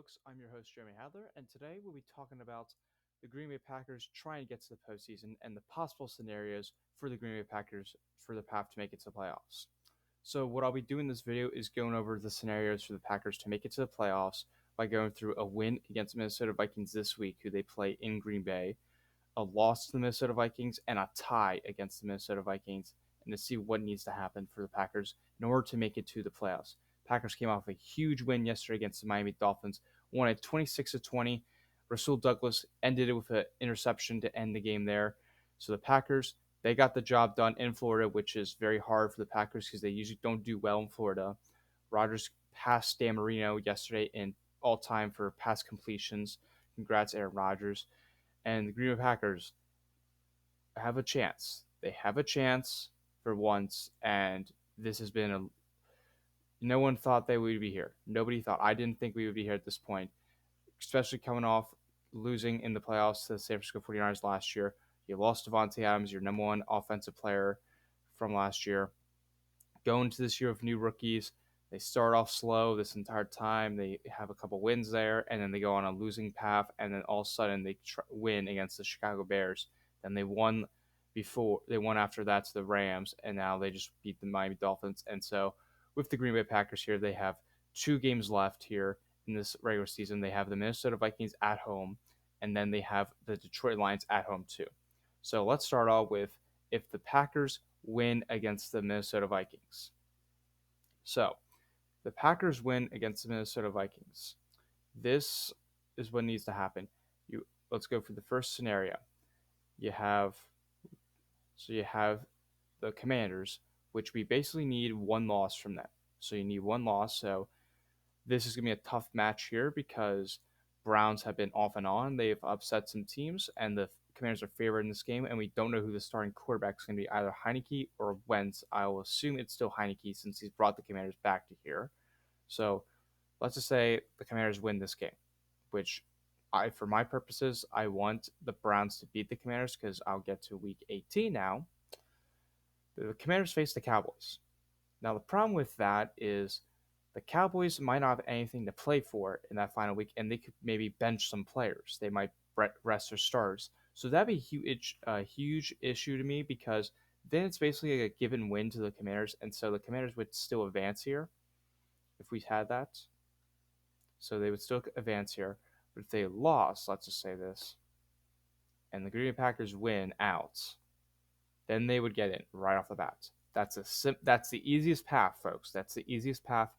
folks. I'm your host, Jeremy Hadler, and today we'll be talking about the Green Bay Packers trying to get to the postseason and the possible scenarios for the Green Bay Packers for the path to make it to the playoffs. So, what I'll be doing in this video is going over the scenarios for the Packers to make it to the playoffs by going through a win against Minnesota Vikings this week, who they play in Green Bay, a loss to the Minnesota Vikings, and a tie against the Minnesota Vikings, and to see what needs to happen for the Packers in order to make it to the playoffs. Packers came off a huge win yesterday against the Miami Dolphins, won at 26-20. Rasul Douglas ended it with an interception to end the game there. So the Packers, they got the job done in Florida, which is very hard for the Packers because they usually don't do well in Florida. Rodgers passed Dan Marino yesterday in all time for pass completions. Congrats, Aaron Rodgers. And the Green Bay Packers have a chance. They have a chance for once, and this has been a. No one thought they would be here. Nobody thought. I didn't think we would be here at this point, especially coming off losing in the playoffs to the San Francisco 49ers last year. You lost Devontae Adams, your number one offensive player from last year. Going to this year with new rookies, they start off slow this entire time. They have a couple wins there, and then they go on a losing path, and then all of a sudden they win against the Chicago Bears. Then they won before they won after that to the Rams, and now they just beat the Miami Dolphins. And so with the Green Bay Packers here, they have 2 games left here in this regular season. They have the Minnesota Vikings at home, and then they have the Detroit Lions at home too. So let's start off with if the Packers win against the Minnesota Vikings. So the Packers win against the Minnesota Vikings. This is what needs to happen. Let's go for the first scenario. You have the Commanders, which we basically need one loss from them. So you need one loss. So this is going to be a tough match here because Browns have been off and on. They've upset some teams, and the Commanders are favored in this game, and we don't know who the starting quarterback is going to be, either Heinicke or Wentz. I will assume it's still Heinicke since he's brought the Commanders back to here. So let's just say the Commanders win this game, which for my purposes, I want the Browns to beat the Commanders because I'll get to week 18 now. The Commanders face the Cowboys. Now, the problem with that is the Cowboys might not have anything to play for in that final week, and they could maybe bench some players. They might rest their stars. So that'd be a huge issue to me because then it's basically a given win to the Commanders, and so the Commanders would still advance here if we had that. So they would still advance here. But if they lost, let's just say this, and the Green Bay Packers win out, then they would get in right off the bat. That's the easiest path, folks. That's the easiest path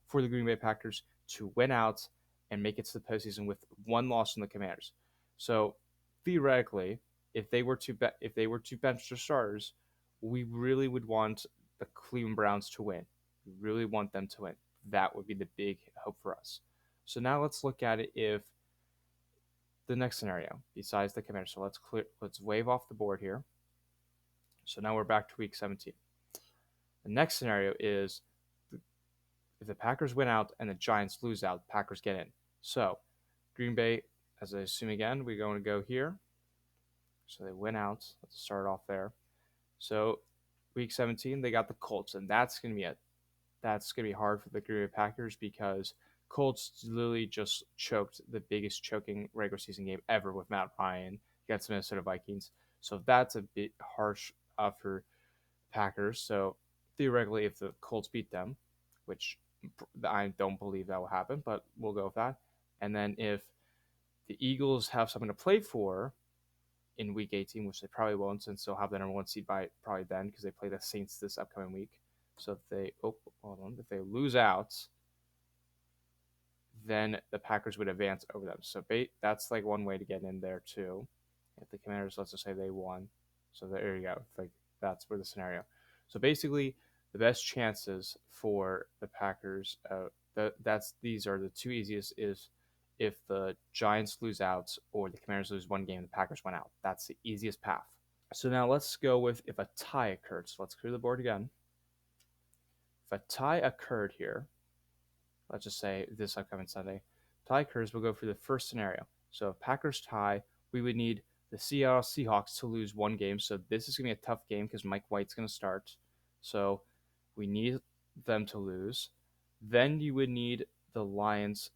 for the Green Bay Packers to win out and make it to the postseason with one loss from the Commanders. So theoretically, if they were to bench their starters, we really would want the Cleveland Browns to win. We really want them to win. That would be the big hope for us. So now let's look at it if the next scenario besides the Commanders. So let's wave off the board here. So now we're back to week 17. The next scenario is if the Packers win out and the Giants lose out, the Packers get in. So Green Bay, as I assume again, we're going to go here. So they win out. Let's start off there. So week 17, they got the Colts, and that's going to be hard for the Green Bay Packers because Colts literally just choked the biggest choking regular season game ever with Matt Ryan against the Minnesota Vikings. So that's a bit harsh for Packers. So theoretically, if the Colts beat them, which I don't believe that will happen, but we'll go with that. And then if the Eagles have something to play for in week 18, which they probably won't, since they'll have the number one seed by probably then because they play the Saints this upcoming week. So if they lose out, then the Packers would advance over them. So that's like one way to get in there too. If the Commanders, let's just say they won, so there you go. Like that's where the scenario. So basically, the best chances for the Packers, these are the two easiest is if the Giants lose out or the Commanders lose one game, the Packers went out. That's the easiest path. So now let's go with if a tie occurred. So let's clear the board again. If a tie occurred here, let's just say this upcoming Sunday, tie occurs, we'll go for the first scenario. So if Packers tie, we would need the Seattle Seahawks to lose one game. So this is going to be a tough game because Mike White's going to start. So we need them to lose. Then you would need the Lions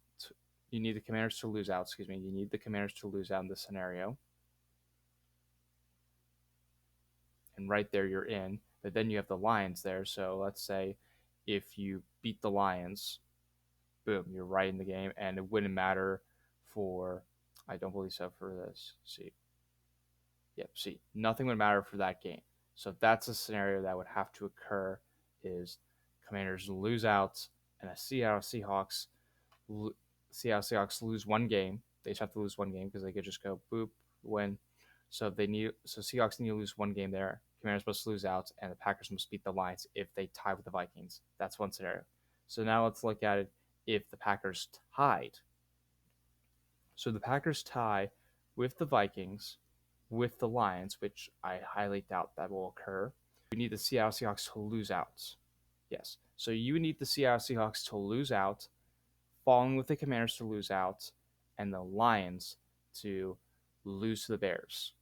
You need the Commanders to lose out. Excuse me. You need the Commanders to lose out in this scenario. And right there, you're in. But then you have the Lions there. So let's say if you beat the Lions, boom, you're right in the game. And it wouldn't matter for, I don't believe so for this. See. Yep, see, nothing would matter for that game. So that's a scenario that would have to occur is Commanders lose out and a Seattle Seahawks lose one game. They just have to lose one game because they could just go boop win. So Seahawks need to lose one game there. Commanders must lose out, and the Packers must beat the Lions if they tie with the Vikings. That's one scenario. So now let's look at it if the Packers tied. So the Packers tie with the Vikings, with the Lions, which I highly doubt that will occur. We need the Seattle Seahawks to lose out. Yes. So you need the Seattle Seahawks to lose out, following with the Commanders to lose out, and the Lions to lose to the Bears.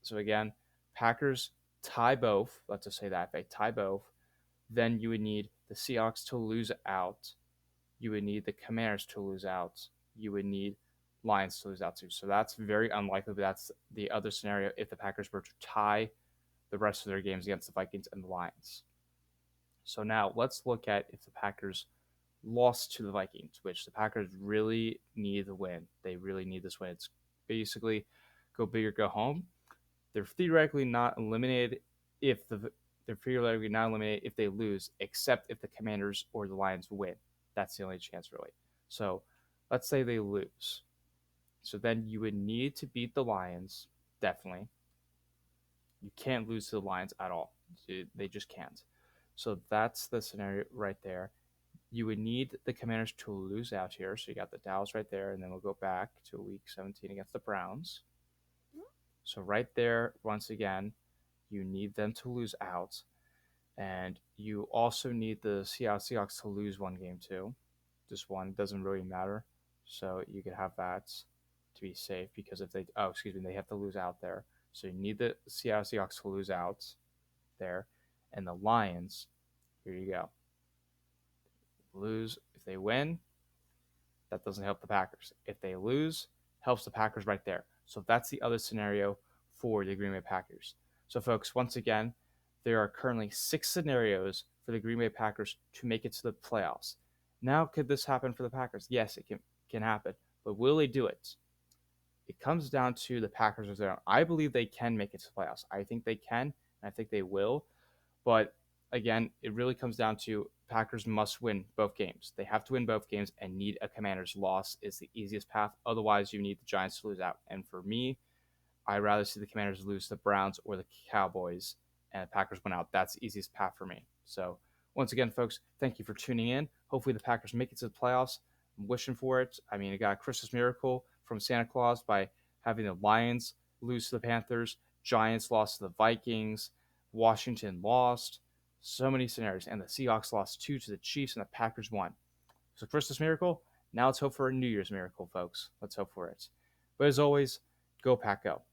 So again, Packers tie both. Let's just say that if they tie both, then you would need the Seahawks to lose out. You would need the Commanders to lose out. You would need Lions to lose out too. So that's very unlikely, but that's the other scenario if the Packers were to tie the rest of their games against the Vikings and the Lions. So now let's look at if the Packers lost to the Vikings, which the Packers really need the win. They really need this win. It's basically go big or go home. They're theoretically not eliminated if they lose, except if the Commanders or the Lions win. That's the only chance, really. So let's say they lose. So then you would need to beat the Lions, definitely. You can't lose to the Lions at all. They just can't. So that's the scenario right there. You would need the Commanders to lose out here. So you got the Dallas right there, and then we'll go back to week 17 against the Browns. So right there, once again, you need them to lose out. And you also need the Seattle Seahawks to lose one game too. Just one doesn't really matter. So you could have that to be safe because if they they have to lose out there. So you need the Seattle Seahawks to lose out there. And the Lions, here you go. Lose if they win, that doesn't help the Packers. If they lose, helps the Packers right there. So that's the other scenario for the Green Bay Packers. So folks, once again, there are currently 6 scenarios for the Green Bay Packers to make it to the playoffs. Now, could this happen for the Packers? Yes, it can happen. But will they do it? It comes down to the Packers of their own. I believe they can make it to the playoffs. I think they can, and I think they will. But again, it really comes down to Packers must win both games. They have to win both games and need a Commanders loss is the easiest path. Otherwise, you need the Giants to lose out. And for me, I'd rather see the Commanders lose to the Browns or the Cowboys and the Packers win out. That's the easiest path for me. So once again, folks, thank you for tuning in. Hopefully the Packers make it to the playoffs. I'm wishing for it. I mean, it got a Christmas miracle from Santa Claus by having the Lions lose to the Panthers, Giants lost to the Vikings, Washington lost. So many scenarios. And the Seahawks lost 2 to the Chiefs, and the Packers won. So Christmas miracle. Now let's hope for a New Year's miracle, folks. Let's hope for it. But as always, go Pack Go.